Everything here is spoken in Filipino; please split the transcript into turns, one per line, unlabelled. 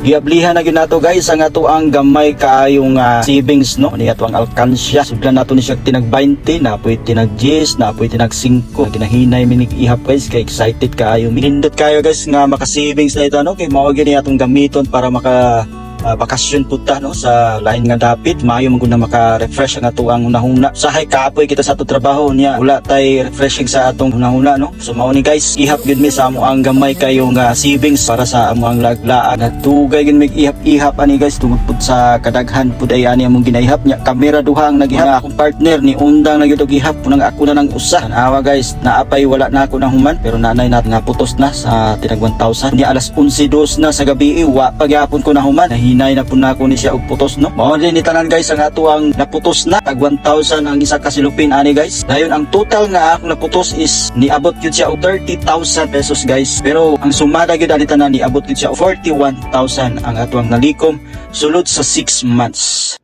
Giablihan na gyud nato guys ang ato ang gamay kaayong savings no. Ni ato ang alkansya. Sudlan nato ni siya tinag 20, napoy tinag 10, napoy tinag 5. Ginahinay minig ihap guys kay excited kaayo. Minindot kayo guys nga maka-savings na ito no kay mao gyud ni atong gamiton para maka bakasyon punta no sa lain nga dapit maayo man gud na maka-refresh ang ato ang hunahuna. Sahay kaapoy kita sa ato trabaho niya wala tay refreshing sa atong hunahuna no. So mao ni guys ihap gyud mi sa amo ang gamay kayo nga savings para sa amo ang laglaan. Nagtugay gyud mig ihap-ihap ani guys tungod pud sa kadaghan pud ay ani among ginaihap niya. Kamera duha ang nagihap akong partner ni undang na gyud og ihap punang ako na nang usa. Tanawa guys naapay wala na ako na human pero nanay nat nga putos na sa tinag 1,000 ni alas 11:02 na sa gabi wa pagyapon ko na human. Hinay na po na ako ni siya og putos no. Mao din ni tanan guys ang ato ang naputos na tag 1,000 ang isa ka silupin ani guys. Dayon ang total nga akong naputos is niabot gyud siya og 30,000 pesos guys. Pero ang sumada gyud ani tanan niabot gyud siya og 41,000 ang ato ang nalikom sulod sa 6 months.